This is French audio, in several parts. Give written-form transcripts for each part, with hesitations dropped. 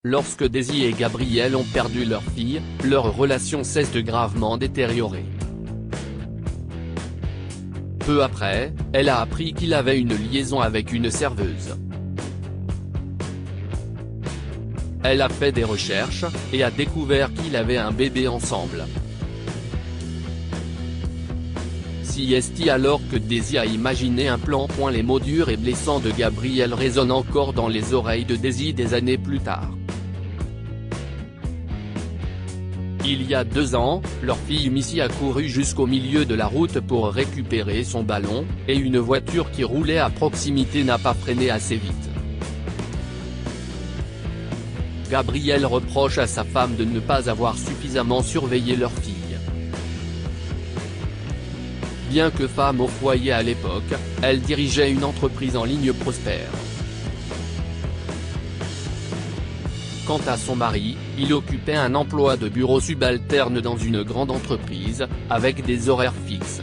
Lorsque Daisy et Gabriel ont perdu leur fille, leur relation cesse de gravement détériorer. Peu après, elle a appris qu'il avait une liaison avec une serveuse. Elle a fait des recherches, et a découvert qu'il avait un bébé ensemble. Est alors que Daisy a imaginé un plan. Les mots durs et blessants de Gabriel résonnent encore dans les oreilles de Daisy des années plus tard. Il y a 2 ans, leur fille Missy a couru jusqu'au milieu de la route pour récupérer son ballon, et une voiture qui roulait à proximité n'a pas freiné assez vite. Gabriel reproche à sa femme de ne pas avoir suffisamment surveillé leur fille. Bien que femme au foyer à l'époque, elle dirigeait une entreprise en ligne prospère. Quant à son mari, il occupait un emploi de bureau subalterne dans une grande entreprise, avec des horaires fixes.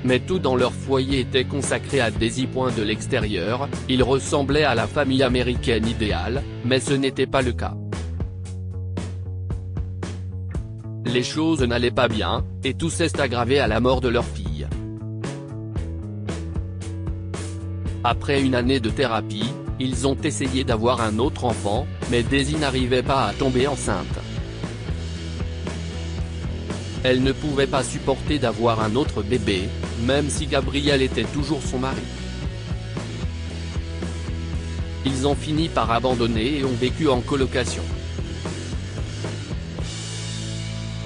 Mais tout dans leur foyer était consacré à Daisy. De l'extérieur, ils ressemblaient à la famille américaine idéale, mais ce n'était pas le cas. Les choses n'allaient pas bien, et tout s'est aggravé à la mort de leur fille. Après une année de thérapie, ils ont essayé d'avoir un autre enfant, mais Daisy n'arrivait pas à tomber enceinte. Elle ne pouvait pas supporter d'avoir un autre bébé, même si Gabriel était toujours son mari. Ils ont fini par abandonner et ont vécu en colocation.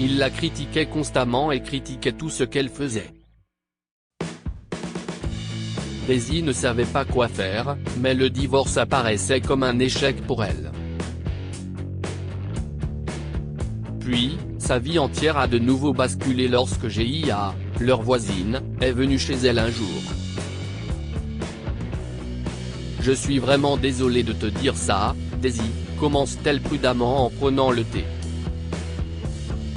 Il la critiquait constamment et critiquait tout ce qu'elle faisait. Daisy ne savait pas quoi faire, mais le divorce apparaissait comme un échec pour elle. Puis, sa vie entière a de nouveau basculé lorsque Gia, leur voisine, est venue chez elle un jour. « Je suis vraiment désolé de te dire ça, Daisy », commence-t-elle prudemment en prenant le thé.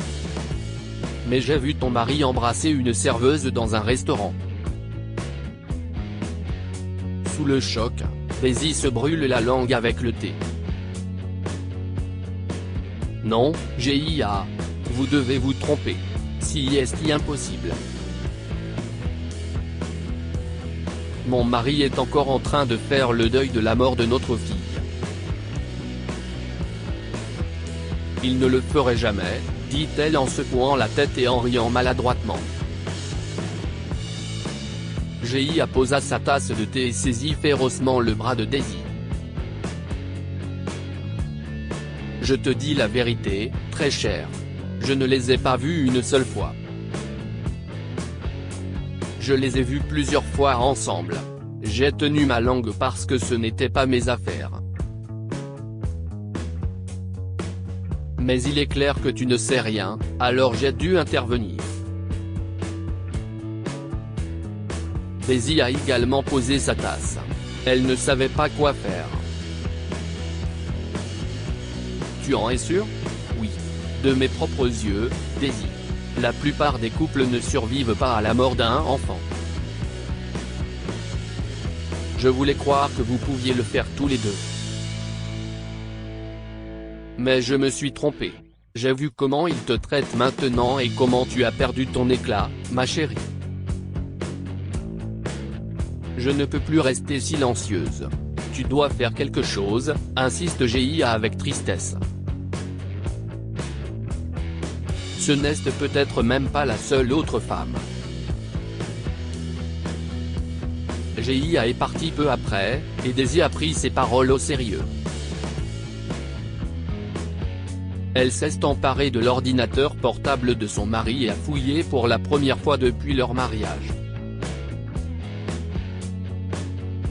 « Mais j'ai vu ton mari embrasser une serveuse dans un restaurant. » Sous le choc, Daisy se brûle la langue avec le thé. « Non, Gia, vous devez vous tromper. Si est impossible. Mon mari est encore en train de faire le deuil de la mort de notre fille. Il ne le ferait jamais, dit-elle en secouant la tête et en riant maladroitement. Gia posa sa tasse de thé et saisit férocement le bras de Daisy. Je te dis la vérité, très chère. Je ne les ai pas vus une seule fois. Je les ai vus plusieurs fois ensemble. J'ai tenu ma langue parce que ce n'était pas mes affaires. Mais il est clair que tu ne sais rien, alors j'ai dû intervenir. Daisy a également posé sa tasse. Elle ne savait pas quoi faire. Tu en es sûr? Oui. De mes propres yeux, Daisy. La plupart des couples ne survivent pas à la mort d'un enfant. Je voulais croire que vous pouviez le faire tous les deux. Mais je me suis trompé. J'ai vu comment il te traite maintenant et comment tu as perdu ton éclat, ma chérie. Je ne peux plus rester silencieuse. Tu dois faire quelque chose, insiste Gia avec tristesse. Ce n'est peut-être même pas la seule autre femme. Gia est partie peu après, et Daisy a pris ses paroles au sérieux. Elle s'est emparée de l'ordinateur portable de son mari et a fouillé pour la première fois depuis leur mariage.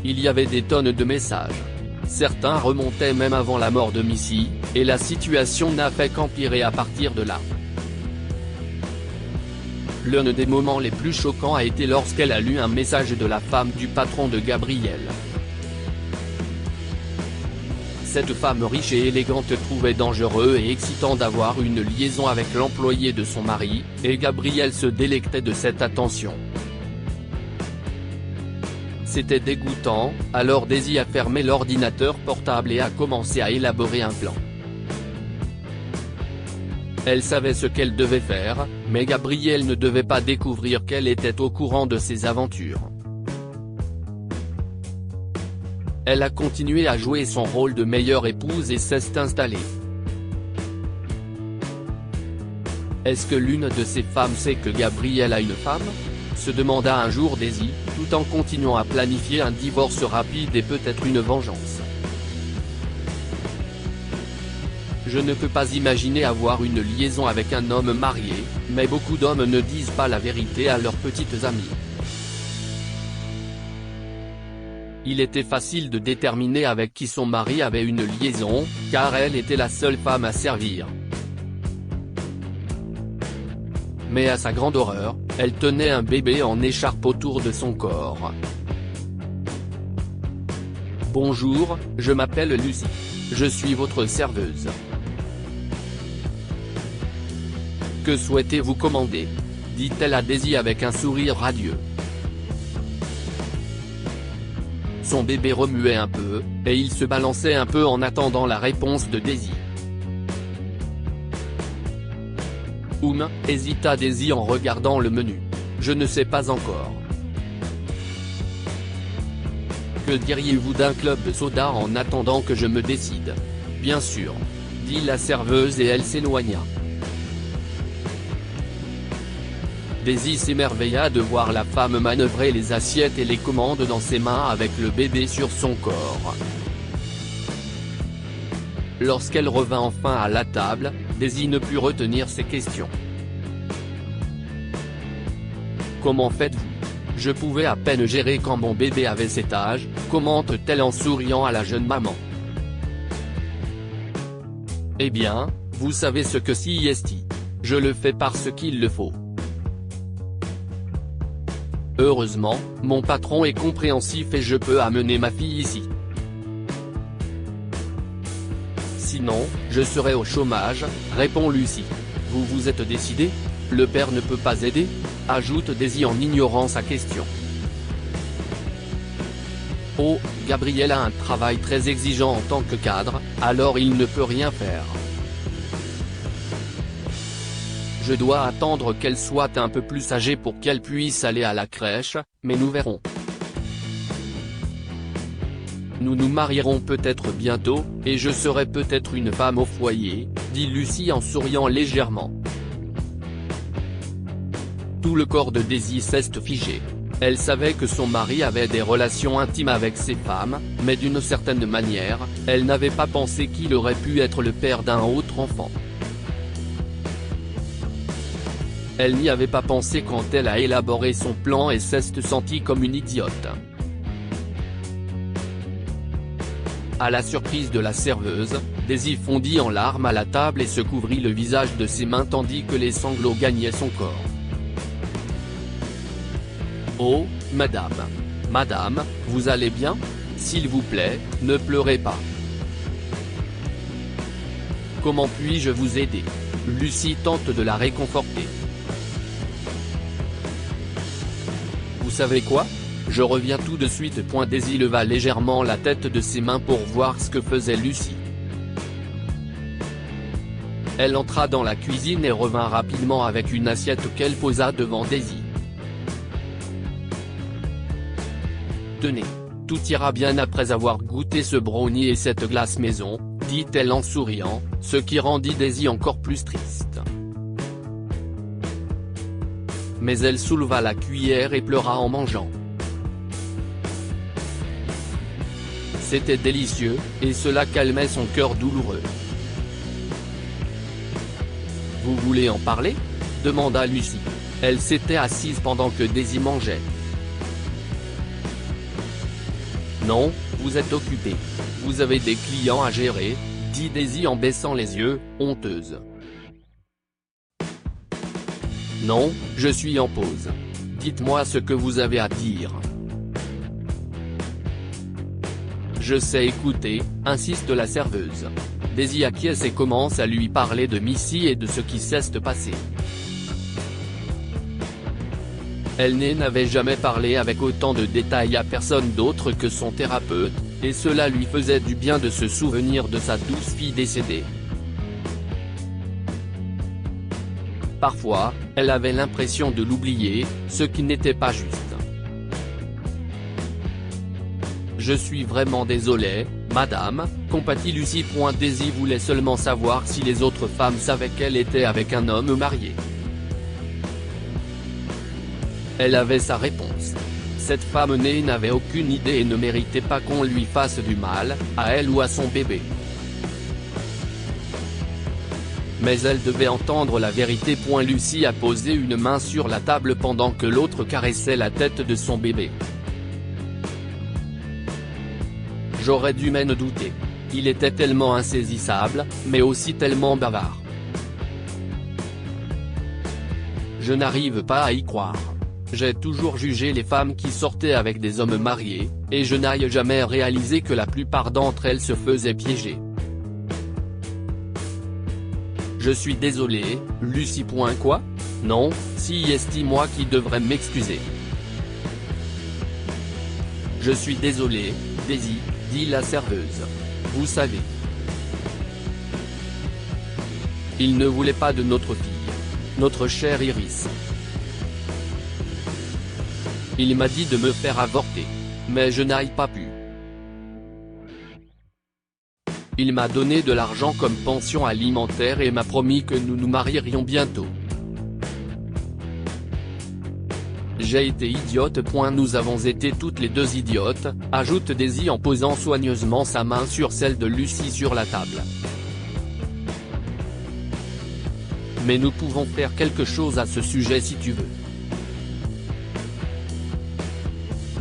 Il y avait des tonnes de messages. Certains remontaient même avant la mort de Missy, et la situation n'a fait qu'empirer à partir de là. L'un des moments les plus choquants a été lorsqu'elle a lu un message de la femme du patron de Gabriel. Cette femme riche et élégante trouvait dangereux et excitant d'avoir une liaison avec l'employé de son mari, et Gabriel se délectait de cette attention. C'était dégoûtant, alors Daisy a fermé l'ordinateur portable et a commencé à élaborer un plan. Elle savait ce qu'elle devait faire, mais Gabriel ne devait pas découvrir qu'elle était au courant de ses aventures. Elle a continué à jouer son rôle de meilleure épouse et s'est installée. Est-ce que l'une de ces femmes sait que Gabriel a une femme ? Se demanda un jour Daisy, tout en continuant à planifier un divorce rapide et peut-être une vengeance. Je ne peux pas imaginer avoir une liaison avec un homme marié, mais beaucoup d'hommes ne disent pas la vérité à leurs petites amies. Il était facile de déterminer avec qui son mari avait une liaison, car elle était la seule femme à servir. Mais à sa grande horreur, elle tenait un bébé en écharpe autour de son corps. Bonjour, je m'appelle Lucie. Je suis votre serveuse. Que souhaitez-vous commander ? dit-elle à Daisy avec un sourire radieux. Son bébé remuait un peu, et il se balançait un peu en attendant la réponse de Daisy. Hésita Daisy en regardant le menu. Je ne sais pas encore. Que diriez-vous d'un club de soda en attendant que je me décide ? Bien sûr, dit la serveuse et elle s'éloigna. Daisy s'émerveilla de voir la femme manœuvrer les assiettes et les commandes dans ses mains avec le bébé sur son corps. Lorsqu'elle revint enfin à la table, Daisy ne put retenir ses questions. Comment faites-vous ? Je pouvais à peine gérer quand mon bébé avait cet âge, commente-t-elle en souriant à la jeune maman. Eh bien, vous savez ce que c'est. Je le fais parce qu'il le faut. Heureusement, mon patron est compréhensif et je peux amener ma fille ici. Sinon, je serai au chômage, répond Lucie. Vous vous êtes décidé ? Le père ne peut pas aider ? Ajoute Daisy en ignorant sa question. Oh, Gabriel a un travail très exigeant en tant que cadre, alors il ne peut rien faire. Je dois attendre qu'elle soit un peu plus âgée pour qu'elle puisse aller à la crèche, mais nous verrons. Nous nous marierons peut-être bientôt, et je serai peut-être une femme au foyer, dit Lucie en souriant légèrement. Tout le corps de Daisy s'est figé. Elle savait que son mari avait des relations intimes avec ses femmes, mais d'une certaine manière, elle n'avait pas pensé qu'il aurait pu être le père d'un autre enfant. Elle n'y avait pas pensé quand elle a élaboré son plan et s'est sentie comme une idiote. À la surprise de la serveuse, Daisy fondit en larmes à la table et se couvrit le visage de ses mains tandis que les sanglots gagnaient son corps. Oh, madame. Madame, vous allez bien ? S'il vous plaît, ne pleurez pas. Comment puis-je vous aider ? Lucie tente de la réconforter. Vous savez quoi ? Je reviens tout de suite. Daisy leva légèrement la tête de ses mains pour voir ce que faisait Lucie. Elle entra dans la cuisine et revint rapidement avec une assiette qu'elle posa devant Daisy. Tenez, tout ira bien après avoir goûté ce brownie et cette glace maison, dit-elle en souriant, ce qui rendit Daisy encore plus triste. Mais elle souleva la cuillère et pleura en mangeant. C'était délicieux, et cela calmait son cœur douloureux. Vous voulez en parler ? demanda Lucie. Elle s'était assise pendant que Daisy mangeait. Non, vous êtes occupé. Vous avez des clients à gérer, dit Daisy en baissant les yeux, honteuse. Non, je suis en pause. Dites-moi ce que vous avez à dire. Je sais écouter, insiste la serveuse. Daisy acquiesce et commence à lui parler de Missy et de ce qui s'est passé. N'avait jamais parlé avec autant de détails à personne d'autre que son thérapeute, et cela lui faisait du bien de se souvenir de sa douce fille décédée. Parfois, elle avait l'impression de l'oublier, ce qui n'était pas juste. Je suis vraiment désolé, madame, compatit Lucie. Daisy voulait seulement savoir si les autres femmes savaient qu'elle était avec un homme marié. Elle avait sa réponse. Cette femme née n'avait aucune idée et ne méritait pas qu'on lui fasse du mal, à elle ou à son bébé. Mais elle devait entendre la vérité. Lucie a posé une main sur la table pendant que l'autre caressait la tête de son bébé. J'aurais dû m'en douter. Il était tellement insaisissable, mais aussi tellement bavard. Je n'arrive pas à y croire. J'ai toujours jugé les femmes qui sortaient avec des hommes mariés, et je n'ai jamais réalisé que la plupart d'entre elles se faisaient piéger. Je suis désolé, Lucie. Quoi? Non, c'est moi qui devrais m'excuser. Je suis désolé, Daisy, dit la serveuse. Vous savez. Il ne voulait pas de notre fille. Notre chère Iris. Il m'a dit de me faire avorter. Mais je n'ai pas pu. Il m'a donné de l'argent comme pension alimentaire et m'a promis que nous nous marierions bientôt. J'ai été idiote. Nous avons été toutes les deux idiotes, ajoute Daisy en posant soigneusement sa main sur celle de Lucie sur la table. Mais nous pouvons faire quelque chose à ce sujet si tu veux.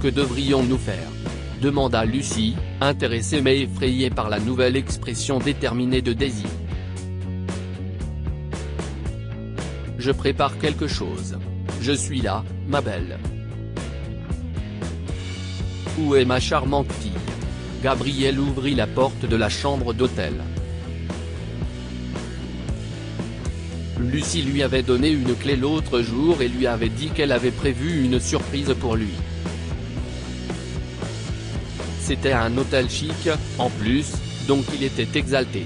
Que devrions-nous faire? Demanda Lucie, intéressée mais effrayée par la nouvelle expression déterminée de Daisy. Je prépare quelque chose. Je suis là, ma belle. Où est ma charmante fille? Gabriel ouvrit la porte de la chambre d'hôtel. Lucie lui avait donné une clé l'autre jour et lui avait dit qu'elle avait prévu une surprise pour lui. C'était un hôtel chic, en plus, donc il était exalté.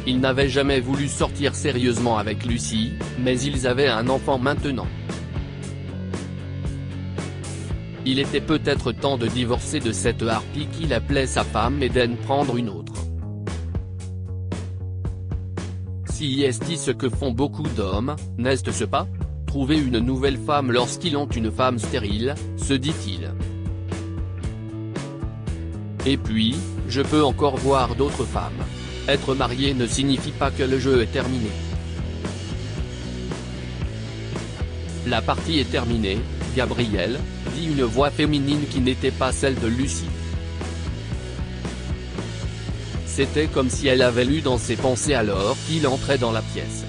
Il n'avait jamais voulu sortir sérieusement avec Lucie, mais ils avaient un enfant maintenant. Il était peut-être temps de divorcer de cette harpie qu'il appelait sa femme et d'en prendre une autre. Si est ce que font beaucoup d'hommes, n'est-ce pas? Trouver une nouvelle femme lorsqu'ils ont une femme stérile, se dit-il. Et puis, je peux encore voir d'autres femmes. Être marié ne signifie pas que le jeu est terminé. La partie est terminée, Gabriel, dit une voix féminine qui n'était pas celle de Lucie. C'était comme si elle avait lu dans ses pensées alors qu'il entrait dans la pièce.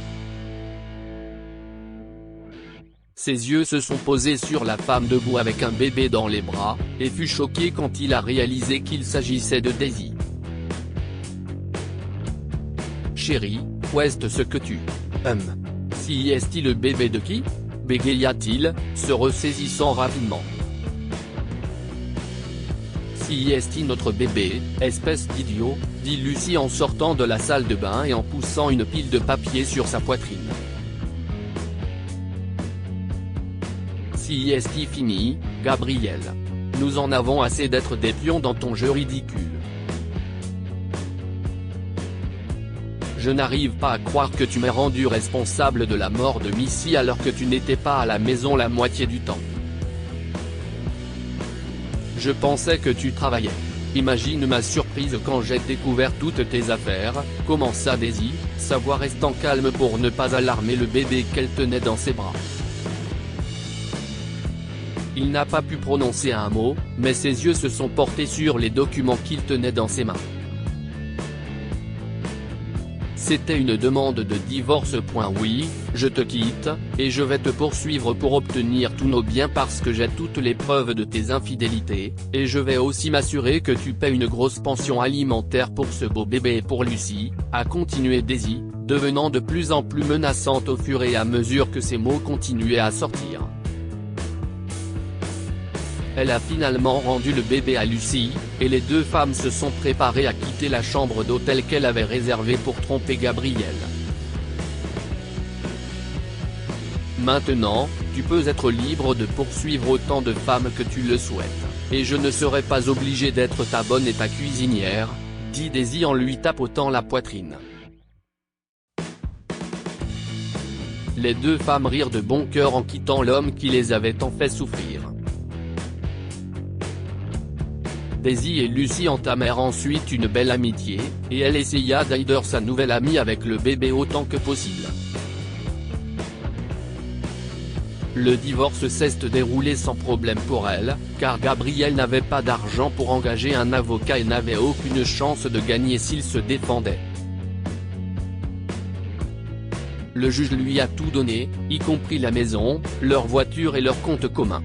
Ses yeux se sont posés sur la femme debout avec un bébé dans les bras, et fut choqué quand il a réalisé qu'il s'agissait de Daisy. Chérie, où est ce que tu… Si est-il le bébé de qui? Bégaya-t-il, se ressaisissant rapidement. Si est-il notre bébé, espèce d'idiot, dit Lucie en sortant de la salle de bain et en poussant une pile de papier sur sa poitrine. Si est-il fini, Gabriel. Nous en avons assez d'être des pions dans ton jeu ridicule. Je n'arrive pas à croire que tu m'aies rendu responsable de la mort de Missy alors que tu n'étais pas à la maison la moitié du temps. Je pensais que tu travaillais. Imagine ma surprise quand j'ai découvert toutes tes affaires, commença Daisy, sa voix restant calme pour ne pas alarmer le bébé qu'elle tenait dans ses bras. Il n'a pas pu prononcer un mot, mais ses yeux se sont portés sur les documents qu'il tenait dans ses mains. C'était une demande de divorce. Oui, je te quitte, et je vais te poursuivre pour obtenir tous nos biens parce que j'ai toutes les preuves de tes infidélités, et je vais aussi m'assurer que tu paies une grosse pension alimentaire pour ce beau bébé et pour Lucie, a continué Daisy, devenant de plus en plus menaçante au fur et à mesure que ses mots continuaient à sortir. Elle a finalement rendu le bébé à Lucie, et les deux femmes se sont préparées à quitter la chambre d'hôtel qu'elle avait réservée pour tromper Gabriel. Maintenant, tu peux être libre de poursuivre autant de femmes que tu le souhaites, et je ne serai pas obligé d'être ta bonne et ta cuisinière, dit Daisy en lui tapotant la poitrine. Les deux femmes rirent de bon cœur en quittant l'homme qui les avait tant fait souffrir. Daisy et Lucie entamèrent ensuite une belle amitié, et elle essaya d'aider sa nouvelle amie avec le bébé autant que possible. Le divorce s'est déroulé sans problème pour elle, car Gabriel n'avait pas d'argent pour engager un avocat et n'avait aucune chance de gagner s'il se défendait. Le juge lui a tout donné, y compris la maison, leur voiture et leur compte commun.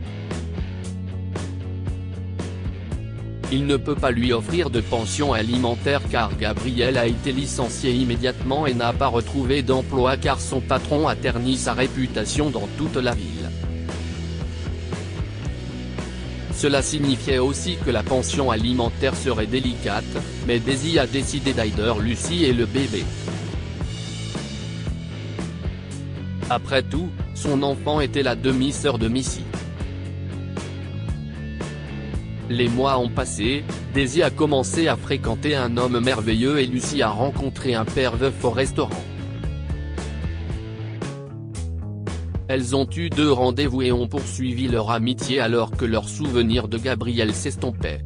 Il ne peut pas lui offrir de pension alimentaire car Gabriel a été licencié immédiatement et n'a pas retrouvé d'emploi car son patron a terni sa réputation dans toute la ville. Cela signifiait aussi que la pension alimentaire serait délicate, mais Daisy a décidé d'aider Lucie et le bébé. Après tout, son enfant était la demi-sœur de Missy. Les mois ont passé, Daisy a commencé à fréquenter un homme merveilleux et Lucie a rencontré un père veuf au restaurant. Elles ont eu 2 rendez-vous et ont poursuivi leur amitié alors que leur souvenir de Gabriel s'estompait.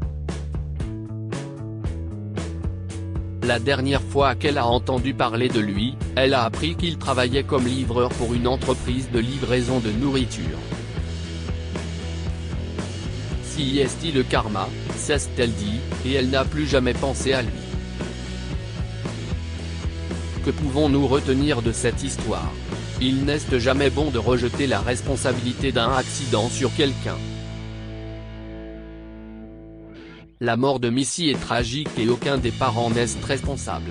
La dernière fois qu'elle a entendu parler de lui, elle a appris qu'il travaillait comme livreur pour une entreprise de livraison de nourriture. Si est-il le karma, s'est-elle dit, et elle n'a plus jamais pensé à lui. Que pouvons-nous retenir de cette histoire? Il n'est jamais bon de rejeter la responsabilité d'un accident sur quelqu'un. La mort de Missy est tragique et aucun des parents n'est responsable.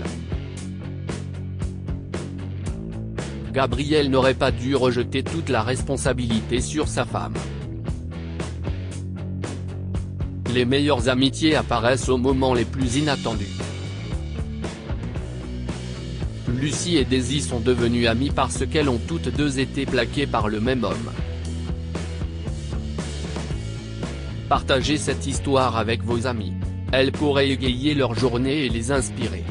Gabriel n'aurait pas dû rejeter toute la responsabilité sur sa femme. Les meilleures amitiés apparaissent aux moments les plus inattendus. Lucie et Daisy sont devenues amies parce qu'elles ont toutes deux été plaquées par le même homme. Partagez cette histoire avec vos amis. Elle pourrait égayer leur journée et les inspirer.